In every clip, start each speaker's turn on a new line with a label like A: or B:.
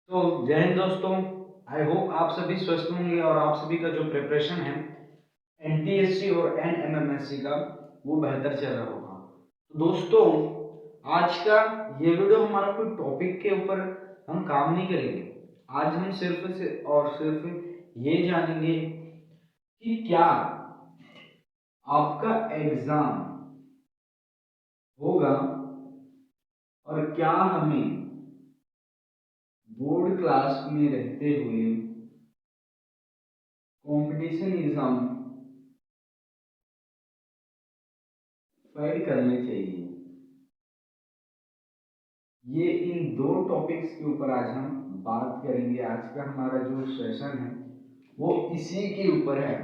A: तो जय हिंद दोस्तों। आई होप आप सभी स्वस्थ होंगे और आप सभी का जो प्रिपरेशन है एनटीएससी और एनएमएमएससी का वो बेहतर चल रहा होगा। तो दोस्तों, आज का ये वीडियो हमारा कोई टॉपिक के ऊपर हम काम नहीं करेंगे। आज हम सिर्फ से और सिर्फ ये जानेंगे कि क्या आपका एग्जाम होगा और क्या हमें बोर्ड क्लास में रहते हुए कंपटीशन एग्जाम फाइट करने चाहिए। ये इन दो टॉपिक्स के ऊपर आज हम बात करेंगे। आज का हमारा जो सेशन है वो इसी के ऊपर है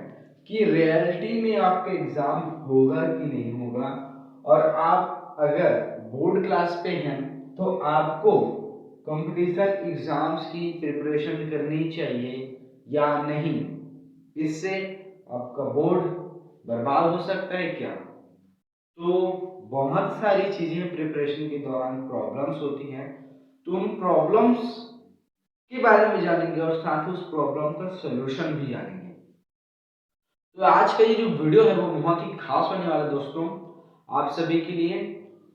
A: कि रियलिटी में आपका एग्जाम होगा कि नहीं होगा, और आप अगर बोर्ड क्लास पे हैं तो आपको कंपटीशन एग्जाम्स की प्रिपरेशन करनी चाहिए या नहीं। इससे आपका बोर्ड बर्बाद हो सकता है क्या? तो बहुत सारी चीजें प्रिपरेशन के दौरान प्रॉब्लम्स होती हैं, तो उन प्रॉब्लम्स के बारे में जानेंगे और साथ ही उस प्रॉब्लम का सलूशन भी जानेंगे। तो आज का ये जो वीडियो है वो बहुत ही खास होने वाला है दोस्तों, आप सभी के लिए।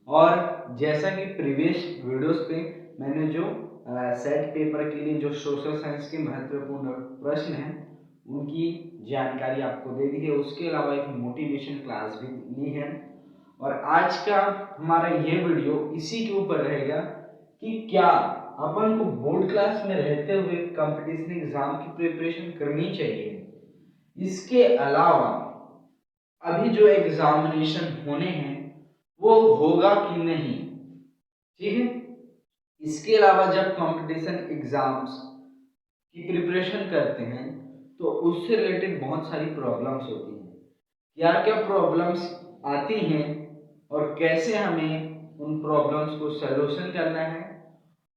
A: और जैसा कि प्रीवियस वीडियोस पे मैंने जो सेट पेपर के लिए जो सोशल साइंस के महत्वपूर्ण प्रश्न हैं उनकी जानकारी आपको दे दी है, उसके अलावा एक मोटिवेशन क्लास भी ली है। और आज का हमारा ये वीडियो इसी के ऊपर रहेगा कि क्या अपन को बोर्ड क्लास में रहते हुए कंपटीशन एग्जाम की प्रिपरेशन करनी चाहिए। इसके अलावा अभी जो एग्जामिनेशन होने हैं वो होगा कि नहीं, ठीक है। इसके अलावा जब कंपटीशन एग्जाम्स की प्रिपरेशन करते हैं तो उससे रिलेटेड बहुत सारी प्रॉब्लम्स होती हैं। क्या क्या प्रॉब्लम्स आती हैं और कैसे हमें उन प्रॉब्लम्स को सॉल्यूशन करना है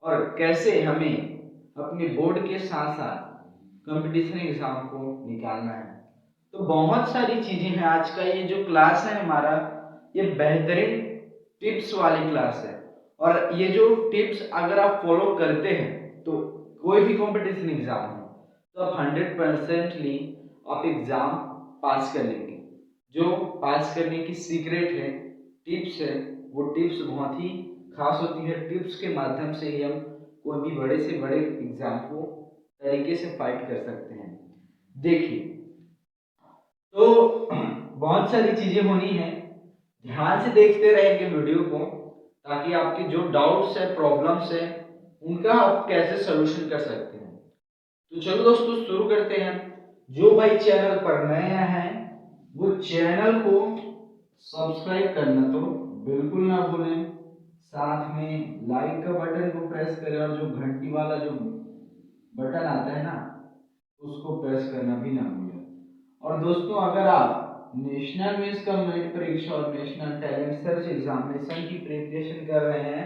A: और कैसे हमें अपने बोर्ड के साथ साथ कंपटीशन एग्जाम को निकालना है। तो बहुत सारी चीजें हैं। आज का ये जो क्लास है हमारा, ये बेहतरीन टिप्स वाली क्लास है, और ये जो टिप्स अगर आप फॉलो करते हैं तो कोई भी कंपटीशन एग्जाम हो तो आप 100%ली आप एग्जाम पास कर लेंगे। जो पास करने की सीक्रेट है, टिप्स है, वो टिप्स बहुत ही खास होती है। टिप्स के माध्यम से ही हम कोई भी बड़े से बड़े एग्जाम को तरीके से फाइट कर सकते हैं। देखिए, तो बहुत सारी चीजें होनी है, ध्यान से देखते रहेंगे वीडियो को ताकि आपके जो डाउट्स है, प्रॉब्लम्स है, उनका आप कैसे सोल्यूशन कर सकते हैं। तो चलो दोस्तों शुरू करते हैं। जो भाई चैनल पर नया है वो चैनल को सब्सक्राइब करना तो बिल्कुल ना भूलें, साथ में लाइक का बटन को प्रेस करें और जो घंटी वाला जो बटन आता है ना उसको प्रेस करना भी ना भूलें। और दोस्तों, अगर आप नेशनल मिस कम्युनिटी परीक्षा और नेशनल टैलेंट सर्च एग्जामिनेशन की प्रिपरेशन कर रहे हैं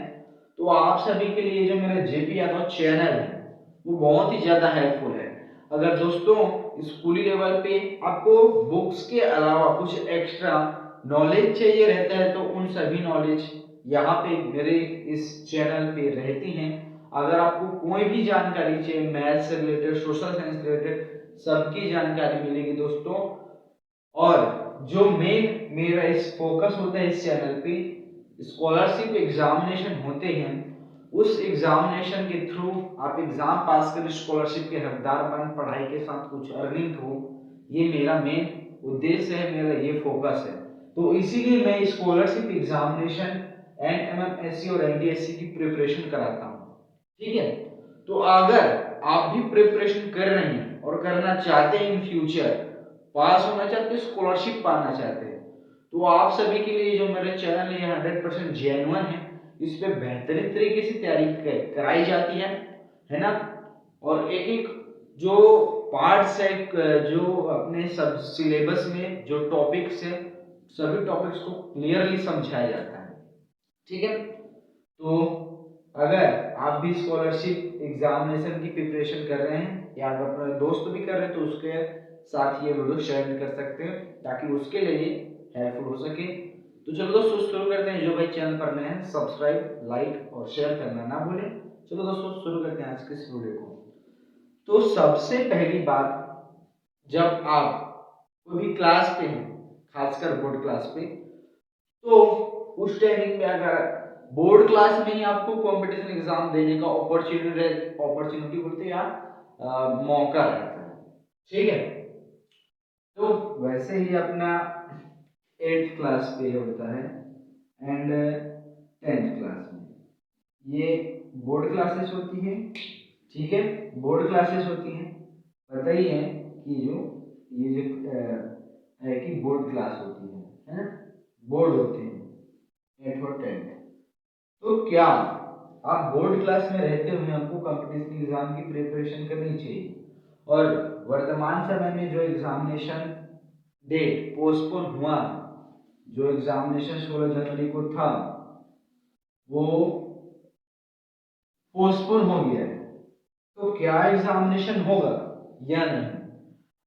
A: तो आप सभी के लिए जो मेरा जेपी यादव चैनल है वो बहुत ही ज्यादा हेल्पफुल है। अगर दोस्तों स्कूली लेवल पे आपको बुक्स के अलावा कुछ एक्स्ट्रा नॉलेज चाहिए रहता है तो उन सभी नॉलेज यहाँ पे मेरे इस चैनल पे रहती हैं। अगर आपको कोई भी जानकारी चाहिए मैथ से रिलेटेड, सोशल साइंस रिलेटेड, सबकी जानकारी मिलेगी दोस्तों। और जो मेन मेरा इस फोकस होता है इस चैनल पे, स्कॉलरशिप एग्जामिनेशन होते हैं, उस एग्जामिनेशन के थ्रू आप एग्जाम पास कर स्कॉलरशिप के हकदार बन, पढ़ाई के साथ कुछ अर्निंग हो, ये मेरा मेन उद्देश्य है, मेरा ये फोकस है। तो इसीलिए मैं स्कॉलरशिप एग्जामिनेशन एनएमएमएससी और एनडीएससी की प्रिपरेशन कराता हूँ, ठीक है। तो अगर आप भी प्रिपरेशन कर रहे हैं और करना चाहते हैं, इन फ्यूचर पास होना चाहते हैं, स्कॉलरशिप पाना चाहते हैं, तो आप सभी के लिए जो मेरा चैनल है 100% जेन्युइन है। इस पे बेहतरीन तरीके से तैयारी कराई जाती है ना। और एक एक जो पार्ट्स है, जो अपने सब सिलेबस में जो टॉपिक्स है, सभी टॉपिक्स को क्लियरली समझाया जाता है, ठीक है। तो अगर आप भी स्कॉलरशिप एग्जामिनेशन की प्रिपरेशन कर रहे हैं या अगर अपने दोस्त भी कर रहे हैं तो उसके साथ ये वीडियो शेयर कर सकते हैं ताकि उसके लिए हेल्पफुल हो सके। तो चलो दोस्तों शुरू करते हैं। जो भाई चैनल पर नए हैं सब्सक्राइब, लाइक और शेयर करना ना भूलें, चलो दोस्तों शुरू करते हैं आज के इस वीडियो को। तो सबसे पहली बात, जब आप कोई भी क्लास पे हैं, खासकर बोर्ड क्लास पे, तो उस टाइमिंग में अगर बोर्ड क्लास में ही आपको कंपटीशन एग्जाम देने का अपॉर्चुनिटी बोलते हैं या मौका रहता है, ठीक है। तो वैसे ही अपना 8th क्लास पे होता है एंड 10th क्लास में ये बोर्ड क्लासेस होती है, ठीक है। बोर्ड क्लासेस होती हैं, पता ही है कि ये जो है कि बोर्ड क्लास होती है ना, बोर्ड होते हैं 8th और 10th। तो क्या आप बोर्ड क्लास में रहते हुए हमको कंपटीशन एग्जाम की प्रिपरेशन करनी चाहिए, और वर्तमान समय में जो एग्जामिनेशन डेट पोस्टपोन हुआ, जो एग्जामिनेशन 16 जनवरी को था वो पोस्टपोन हो गया है, तो क्या एग्जामिनेशन होगा या नहीं,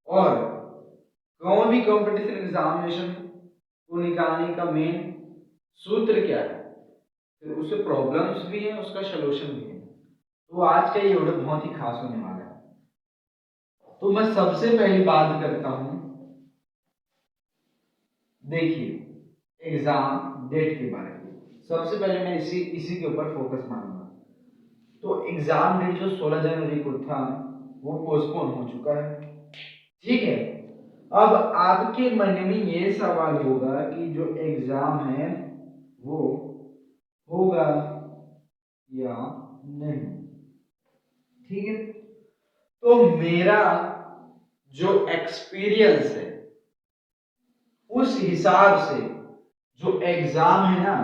A: और कौन भी कंपटीशन एग्जामिनेशन को निकालने का मेन सूत्र क्या है, फिर उससे प्रॉब्लम्स भी हैं, उसका सलूशन भी है। तो आज का ये वीडियो बहुत ही खास होने वाला है। तो मैं सबसे पहली बात करता हूं, देखिए एग्जाम डेट के बारे में। सबसे पहले मैं इसी के ऊपर फोकस मारूंगा। तो एग्जाम डेट जो 16 जनवरी को था वो पोस्टपोन हो चुका है, ठीक है। अब आपके मन में ये सवाल होगा कि जो एग्जाम है वो होगा या नहीं, ठीक है। तो मेरा जो एक्सपीरियंस है उस हिसाब से जो एग्जाम है ना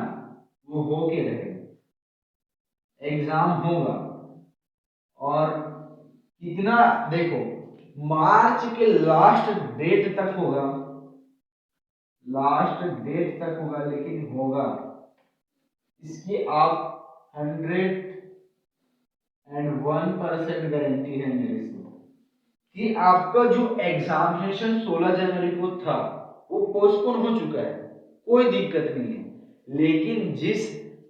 A: वो हो के रहेगा, एग्जाम होगा। और कितना, देखो मार्च के लास्ट डेट तक होगा, लास्ट डेट तक होगा, लेकिन होगा, इसकी आप 101% गारंटी है मेरे से कि आपका जो एग्जामिनेशन 16 जनवरी को था वो पोस्टपोन हो चुका है, कोई दिक्कत नहीं है। लेकिन जिस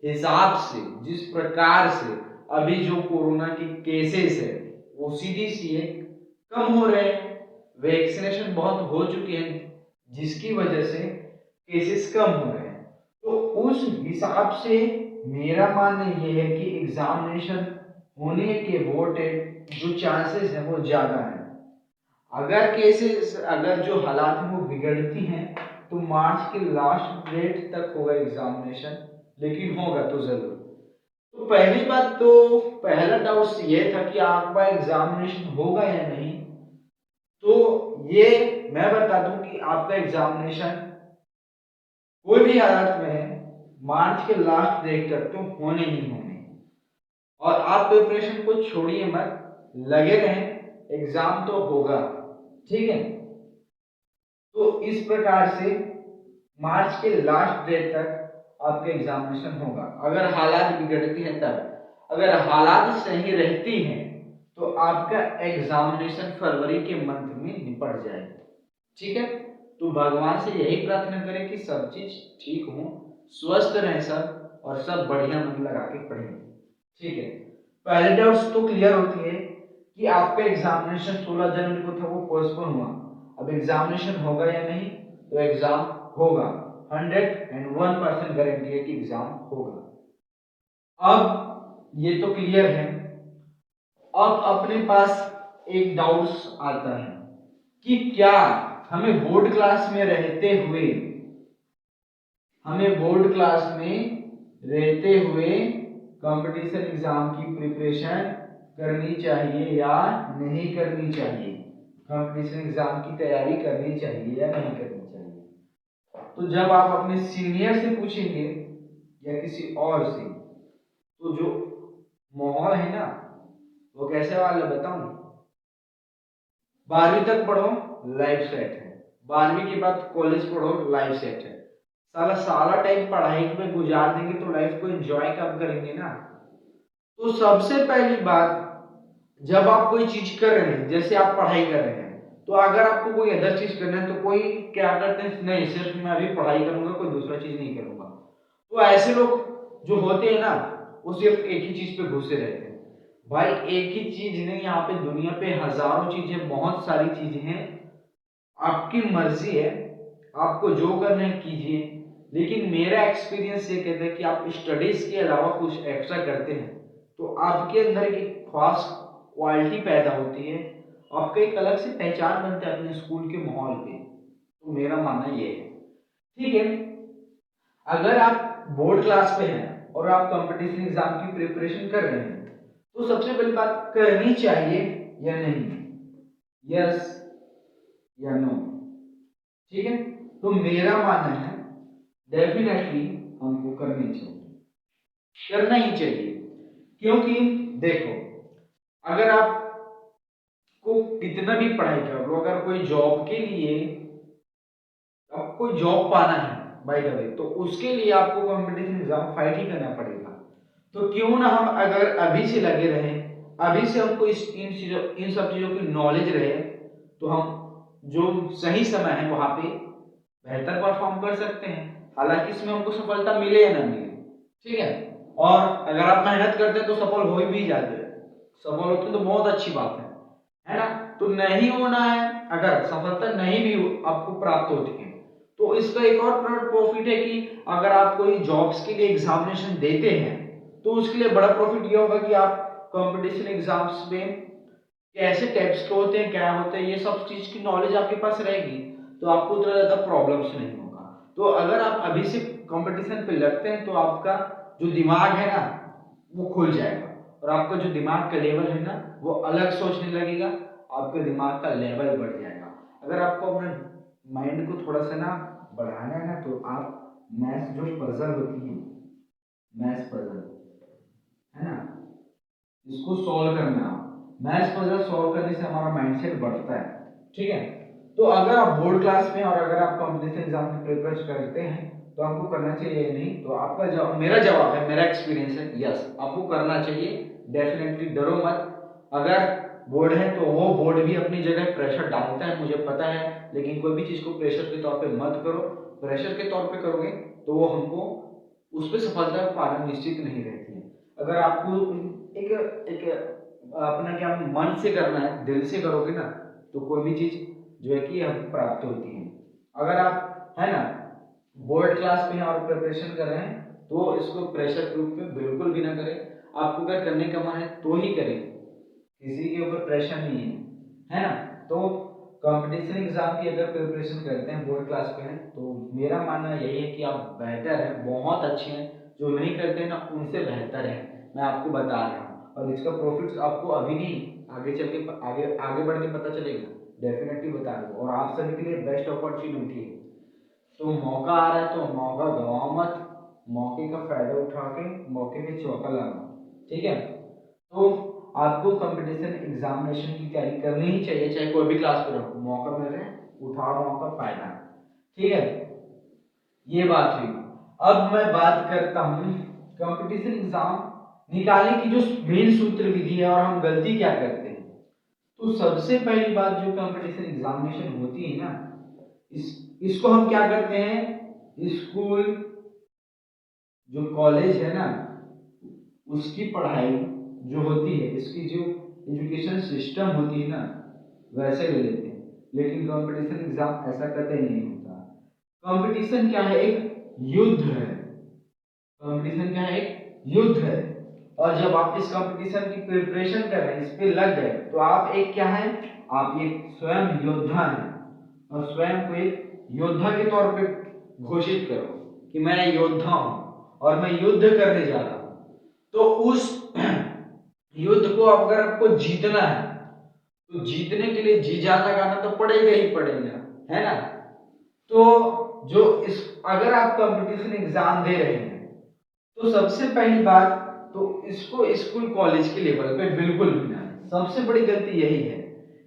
A: हिसाब से, जिस प्रकार से अभी जो कोरोना की केसेस है वो सीधी सी कम हो रहे हैं, वैक्सीनेशन बहुत हो चुके हैं जिसकी वजह से केसेस कम हो रहे हैं, तो उस हिसाब से मेरा मानना यह है कि एग्जामिनेशन होने के वोटेड जो चांसेस है वो ज्यादा है। अगर केसेस, अगर जो हालात हैं वो बिगड़ती हैं तो मार्च के लास्ट डेट तक होगा एग्जामिनेशन, लेकिन होगा तो जरूर। तो पहली बात, तो पहला डाउट ये था कि आपका एग्जामिनेशन होगा या नहीं। तो ये मैं बता दूं कि आपका एग्जामिनेशन कोई भी हालत में मार्च के लास्ट डेट तक तो होने ही होने, और आप प्रिपरेशन को छोड़िए मत, लगे रहें, एग्जाम तो होगा, ठीक है। तो इस प्रकार से मार्च के लास्ट डेट तक आपका एग्जामिनेशन होगा, अगर हालात बिगड़ती हैं तब। अगर हालात सही रहती हैं तो आपका एग्जामिनेशन फरवरी के मंथ में निपट जाएगा, ठीक है। तो भगवान से यही प्रार्थना करें कि सब चीज ठीक हो, स्वस्थ रहें सब, और सब बढ़िया मन लगा के पढ़ें, ठीक है। पहले डाउट्स तो क्लियर होती है कि आपका एग्जामिनेशन 16 जनवरी को था वो पोस्टपोन हुआ, अब एग्जामिनेशन होगा या नहीं, तो एग्जाम होगा, 101% गारंटी है कि एग्जाम होगा। अब ये तो क्लियर है। अब अपने पास एक डाउट्स आता है कि क्या हमें बोर्ड क्लास में रहते हुए, हमें बोर्ड क्लास में रहते हुए कंपटीशन एग्जाम की प्रिपरेशन करनी चाहिए या नहीं करनी चाहिए, कंपटीशन एग्जाम की तैयारी करनी चाहिए या नहीं करनी चाहिए। तो जब आप अपने सीनियर से पूछेंगे या किसी और से, तो जो माहौल है ना वो कैसे वाला बताऊं, 12वीं तक पढ़ो लाइफ सेट है, 12वीं के बाद कॉलेज पढ़ो लाइफ सेट है। साला टाइम पढ़ाई में गुजार देंगे तो लाइफ को एंजॉय कब करेंगे ना। तो सबसे पहली बात, जब आप कोई चीज कर रहे हैं, जैसे आप पढ़ाई कर रहे हैं, तो अगर आपको कोई अदर चीज करना है तो कोई क्या करते हैं, नहीं सिर्फ मैं अभी पढ़ाई करूंगा, कोई दूसरा चीज नहीं करूंगा। तो ऐसे लोग जो होते हैं ना वो सिर्फ एक ही चीज पे घुसे रहते हैं, भाई एक ही चीज नहीं, यहाँ पे दुनिया पे हजारों चीजें, बहुत सारी चीजें हैं। आपकी मर्जी है, आपको जो करना है कीजिए। लेकिन मेरा एक्सपीरियंस ये कहता है कि आप स्टडीज के अलावा कुछ एक्स्ट्रा करते हैं तो आपके अंदर एक खास क्वालिटी पैदा होती है, आपका एक अलग से पहचान बनता है अपने स्कूल के माहौल पे। तो मेरा मानना ये है। ठीक है, अगर आप बोर्ड क्लास पे हैं और आप कंपटीशन एग्जाम की प्रिपरेशन कर रहे हैं तो सबसे पहली बात, करनी चाहिए या नहीं, यस या नो। ठीक है, तो मेरा मानना है डेफिनेटली हमको करनी चाहिए, करना ही चाहिए। क्योंकि देखो, अगर आप को कितना भी पढ़ाई कर लो, अगर कोई जॉब के लिए आपको जॉब पाना है बाय द वे, तो उसके लिए आपको कंपटीशन एग्जाम फाइट ही करना पड़ेगा। तो क्यों ना हम अगर अभी से लगे रहें, अभी से हमको इन सब चीजों की नॉलेज रहे, तो हम जो सही समय है वहां पे बेहतर परफॉर्म कर सकते हैं। हालांकि इसमें हमको सफलता मिले या ना मिले, ठीक है। और अगर आप मेहनत करते हैं तो सफल हो भी जाते हैं, सफल होते हैं तो बहुत अच्छी बात है ना। तो नहीं होना है, अगर सफलता नहीं भी आपको प्राप्त होती है तो इसका एक और प्रॉफिट है कि अगर आप कोई जॉब्स के लिए एग्जामिनेशन देते हैं तो उसके लिए बड़ा प्रॉफिट यह होगा कि आप कंपटीशन एग्जाम्स में कैसे टेस्ट होते हैं, क्या होते हैं, ये सब चीज की नॉलेज आपके पास रहेगी, तो आपको उतना ज्यादा प्रॉब्लम्स नहीं होगा। तो अगर आप अभी से कंपटीशन पे लगते हैं तो आपका जो दिमाग है ना वो खुल जाएगा, और आपका जो दिमाग का लेवल है ना वो अलग सोचने लगेगा, आपके दिमाग का लेवल बढ़ जाएगा। अगर आपको अपने माइंड को थोड़ा सा ना बढ़ाना है ना, तो आप मैथ्स जो पजल होती है, मैथ्स पजल है ना, इसको सॉल्व करना। मैथ्स पजल सॉल्व करने से हमारा माइंडसेट बढ़ता है, ठीक है। तो अगर आप बोर्ड क्लास में और अगर आप कॉम्पिटिशन एग्जाम की प्रिपरेशन करते हैं तो आपको करना चाहिए या नहीं, तो आपका जवाब, मेरा जवाब है, मेरा एक्सपीरियंस है, यस आपको करना चाहिए डेफिनेटली। डरो मत। अगर बोर्ड है तो वो बोर्ड भी अपनी जगह प्रेशर डालता है, मुझे पता है, लेकिन कोई भी चीज को प्रेशर के तौर पे मत करो। प्रेशर के तौर पे करोगे तो वो हमको उस पर सफलता पाना निश्चित नहीं रहती है। अगर आपको एक एक अपना क्या मन से करना है, दिल से करोगे ना, तो कोई भी चीज जो है कि हमको प्राप्त होती है। अगर आप है ना बोर्ड क्लास में और प्रिपरेशन कर रहे हैं तो इसको प्रेशर के रूप में बिल्कुल भी ना करें। आपको अगर करने का मन है तो ही करें, किसी के ऊपर प्रेशर नहीं है ना। तो कंपटीशन एग्जाम की अगर प्रिपरेशन करते हैं, बोर्ड क्लास पे हैं, तो मेरा मानना यही है कि आप बेहतर हैं, बहुत अच्छे हैं। जो नहीं करते हैं ना उनसे बेहतर है, मैं आपको बता रहा हूँ। और इसका प्रॉफिट आपको अभी नहीं, आगे चल के आगे आगे बढ़ के पता चलेगा, डेफिनेटली बता दूँ। और आप सभी के लिए बेस्ट अपॉर्चुनिटी है। तो मौका आ रहा है तो मौका गवाओ मत, मौके का फायदा उठा के मौके पे चौका लगाओ, ठीक है। तो आपको कंपटीशन एग्जामिनेशन की तैयारी करनी ही चाहिए, चाहे कोई भी क्लास पे रहो, मौका मिल रहा है उठाओ मौका, फायदा, ठीक है। ये बात हुई। अब मैं बात करता हूँ कंपटीशन एग्जाम निकालने की जो मेन सूत्र विधि है और हम गलती क्या करते हैं। तो सबसे पहली बात, जो कंपटीशन एग्जामिनेशन होती है ना, इसको हम क्या करते हैं, स्कूल जो कॉलेज है ना उसकी पढ़ाई जो होती है, इसकी जो एजुकेशन सिस्टम होती है ना वैसे ले लेते हैं। लेकिन कंपटीशन एग्जाम ऐसा कतई नहीं होता। कंपटीशन क्या है, एक युद्ध है। कंपटीशन क्या है, एक युद्ध है। और जब आप इस कंपटीशन की प्रिपरेशन कर रहे हैं, इस पे लग गए, तो आप एक क्या है, आप एक स्वयं योद्धा हैं। और स्वयं को एक योद्धा के तौर पे घोषित करो कि मैं योद्धा हूं और मैं युद्ध करने जा रहा हूं। तो उस युद्ध को अगर आपको जीतना है तो जीतने के लिए जी जान लगाना तो पड़ेगा ही पड़ेगा, है ना। तो जो इस अगर आप कंपटीशन एग्जाम दे रहे हैं तो सबसे पहली बात, तो इसको स्कूल कॉलेज के लेवल पे बिल्कुल भी ना, सबसे बड़ी गलती यही है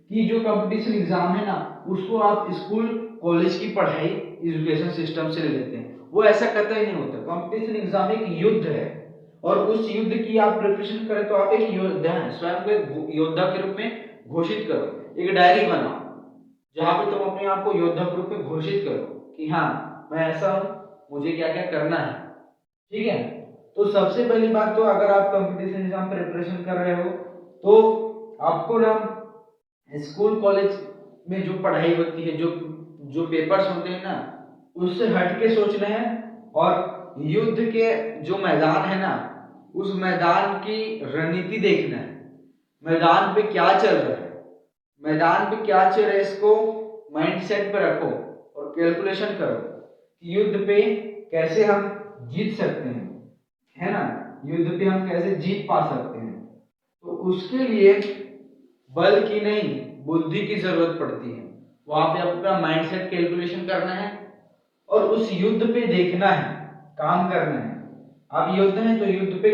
A: कि जो कंपटीशन एग्जाम है ना उसको आप स्कूल कॉलेज की पढ़ाई एजुकेशन सिस्टम से ले लेते हैं। वो ऐसा कतई नहीं होता। कंपटीशन एग्जाम एक युद्ध है और उस युद्ध की आप प्रिपरेशन करें तो आप एक योद्धा हैं, स्वयं को एक योद्धा के रूप में घोषित करो। एक डायरी बनाओ जहां पे तुम अपने आप को योद्धा के रूप में घोषित करो कि हाँ मैं ऐसा हूं, मुझे क्या क्या करना है, ठीक है। तो सबसे पहली बात, तो अगर आप कंपटीशन एग्जाम प्रिपरेशन कर रहे हो तो आपको ना स्कूल कॉलेज में जो पढ़ाई होती है, जो जो पेपर्स होते हैं ना, उससे हट के सोचना है और युद्ध के जो मैदान है ना, उस मैदान की रणनीति देखना है। मैदान पे क्या चल रहा है, मैदान पे क्या चल रहा है, इसको माइंडसेट पे रखो और कैलकुलेशन करो कि युद्ध पे कैसे हम जीत सकते हैं, है ना, युद्ध पे हम कैसे जीत पा सकते हैं। तो उसके लिए बल की नहीं, बुद्धि की जरूरत पड़ती है। वहां पे अपना माइंडसेट कैलकुलेशन करना है और उस युद्ध पे देखना है, काम करना है। अब युद्ध है तो युद्ध पे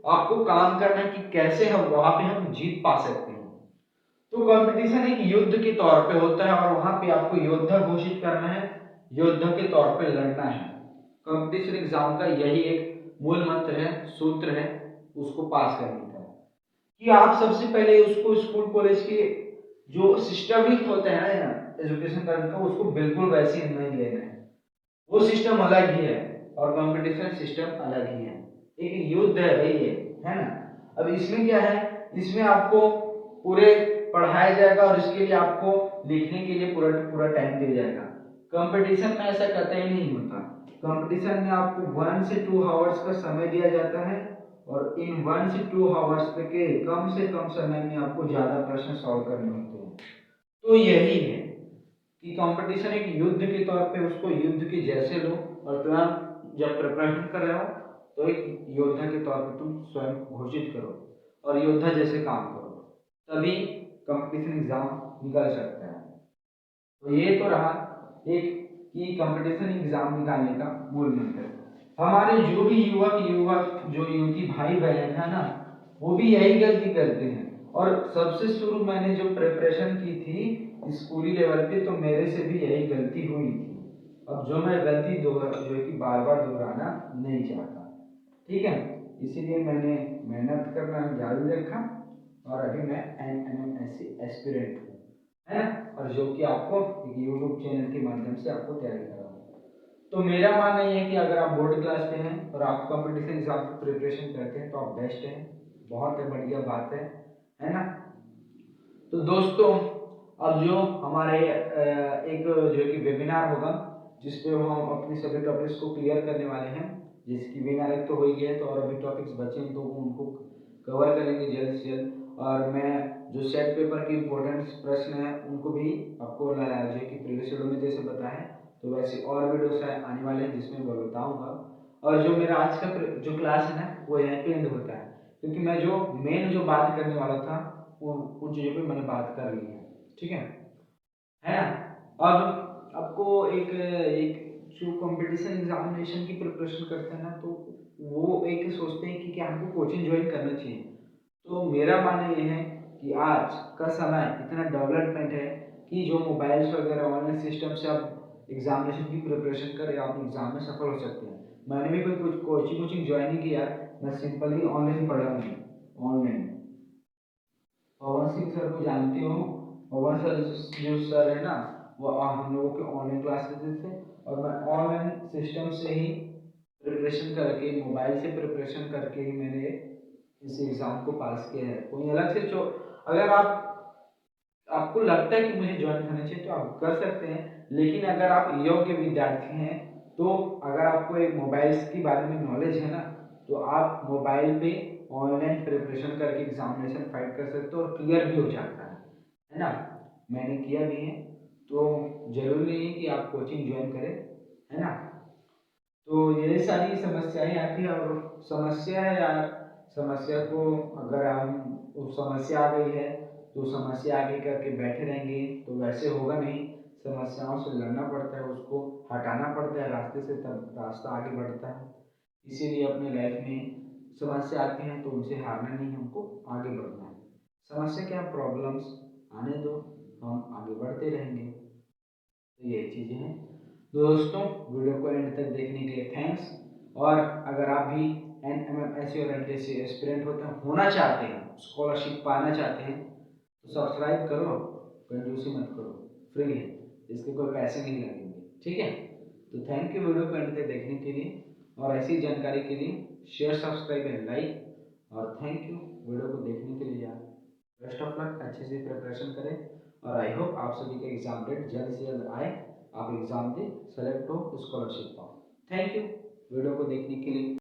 A: आपको काम करना है कि कैसे हम वहां पे हम जीत पा सकते हैं। तो कंपटीशन एक युद्ध के तौर पे होता है और वहां पे आपको योद्धा घोषित करना है, योद्धा के तौर पे लड़ना है। कंपटीशन एग्जाम का यही एक मूल मंत्र है, सूत्र है उसको पास करने का, कि आप सबसे पहले उसको स्कूल कॉलेज के जो सिस्टमिक होते हैं ना एजुकेशन करने का, उसको बिल्कुल वैसे ही नहीं लेना है। वो सिस्टम अलग ही है और कंपटीशन सिस्टम अलग ही है। एक युद्ध है भाई ये, है ना। अब इसमें क्या है, इसमें आपको पूरे पढ़ाया जाएगा और इसके लिए आपको लिखने के लिए पूरा पूरा टाइम दिया जाएगा। कंपटीशन में ऐसा कतई नहीं होता। कंपटीशन में आपको 1 से 2 आवर्स का समय दिया जाता है और इन 1 से 2 आवर्स के कम से कम समय में आपको ज्यादा प्रश्न सॉल्व करने होते हैं। तो यही है कि कंपटीशन एक युद्ध के तौर पे उसको युद्ध के जैसे लो और तुम जब प्रिपरेशन कर रहे हो तो एक योद्धा के तौर पे तुम स्वयं घोषित करो और योद्धा जैसे काम करो, तभी कंपटीशन एग्जाम निकल सकता है। तो ये तो रहा एक कि कंपटीशन एग्जाम निकालने का मूल मंत्र। हमारे जो भी युवक जो युवती भाई बहन है ना, वो भी यही गलती करते हैं। और सबसे शुरू मैंने जो प्रिपरेशन की थी स्कूली लेवल पे, तो मेरे से भी यही गलती हुई थी। अब जो मैं गलती जो कि बार बार दोहराना नहीं चाहता, ठीक है। इसीलिए मैंने मेहनत करना जारी रखा और अभी मैं NMMSC एस्पिरेंट हूँ, है ना, और जो कि आपको एक यूट्यूब चैनल के माध्यम से आपको तैयारी करा हूँ। तो मेरा मानना यह है कि अगर आप बोर्ड क्लास पे हैं और आप कंपटीशन एग्जाम की प्रिपरेशन करते हैं तो आप बेस्ट हैं, बहुत बढ़िया बात है ना। तो दोस्तों अब जो हमारे एक जो कि वेबिनार होगा जिसपे हम अपने सभी टॉपिक्स को क्लियर करने वाले हैं, जिसकी वेबिनार एक तो हो गई है तो और अभी टॉपिक्स बचे हैं तो उनको कवर करेंगे जल्द से जल्द। और मैं जो सेट पेपर के इम्पोर्टेंट प्रश्न हैं उनको भी आपको जो कि प्रीवियस वीडियो में जैसे बताया तो वैसे और वीडियोस आने वाले हैं जिसमें मैं बताऊंगा। और जो मेरा आज का जो क्लास है ना वो यहाँ पे एंड होता है, क्योंकि मैं जो मेन जो बात करने वाला था वो उन चीज़ों पे मैंने बात कर ली है, ठीक है ना। अब आपको एक एक जो कंपटीशन एग्जामिनेशन की प्रिपरेशन करते हैं ना, तो वो एक सोचते हैं कि क्या हमको कोचिंग ज्वाइन करना चाहिए। तो मेरा मानना ये है कि आज का समय इतना डेवलपमेंट है कि जो मोबाइल्स वगैरह ऑनलाइन सिस्टम से आप एग्जामिनेशन की प्रिपरेशन करें, आप एग्जाम में सफल हो सकते हैं। मैंने भी कोई कुछ कोचिंग ज्वाइन नहीं किया, मैं सिंपली ऑनलाइन पढ़ा हूँ। ऑनलाइन पवन सिंह सर को जानते हो, पवन सर जो सर है ना, वो हम लोगों के ऑनलाइन क्लास लेते थे और मैं ऑनलाइन सिस्टम से ही प्रिपरेशन करके, मोबाइल से प्रिपरेशन करके ही मैंने इस एग्ज़ाम को पास किया है। कोई अलग से जो अगर आप आपको लगता है कि मुझे ज्वाइन करना चाहिए तो आप कर सकते हैं, लेकिन अगर आप योग्य विद्यार्थी हैं तो अगर आपको एक मोबाइल्स के बारे में नॉलेज है ना, तो आप मोबाइल पे ऑनलाइन प्रिपरेशन करके एग्जामिनेशन फाइट कर सकते हो और क्लियर भी हो जाता है ना। मैंने किया भी है, तो जरूरी नहीं है कि आप कोचिंग ज्वाइन करें, है ना। तो ये सारी समस्याएं आती है और समस्या है यार, समस्या को अगर हम उस समस्या आ गई है तो समस्या आगे करके बैठे रहेंगे तो वैसे होगा नहीं। समस्याओं से लड़ना पड़ता है, उसको हटाना पड़ता है रास्ते से, तब रास्ता आगे बढ़ता है। इसीलिए अपने लाइफ में समस्या आती है तो उनसे हारना नहीं, हमको आगे बढ़ना है। समस्या क्या, प्रॉब्लम्स आने दो, हम आगे बढ़ते रहेंगे। तो ये चीज़ें हैं। दोस्तों वीडियो को एंड तक देखने के लिए थैंक्स। और अगर आप भी NMMSC और NTSC एस्पिरेंट होना चाहते हैं, स्कॉलरशिप पाना चाहते हैं, तो सब्सक्राइब करो, कंजूसी मत करो, फ्री है, इसके कोई पैसे नहीं लगेंगे, ठीक है। तो थैंक यू वीडियो को एंड तक देखने के लिए और ऐसी जानकारी के लिए शेयर, सब्सक्राइब एंड लाइक। और थैंक यू वीडियो को देखने के लिए यार। बेस्ट ऑफ लक, अच्छे से प्रिपरेशन करें और आई होप आप सभी का एग्जाम डेट जल्द से जल्द आए, आप एग्जाम दें, सेलेक्ट हो, स्कॉलरशिप पाओ। थैंक यू वीडियो को देखने के लिए।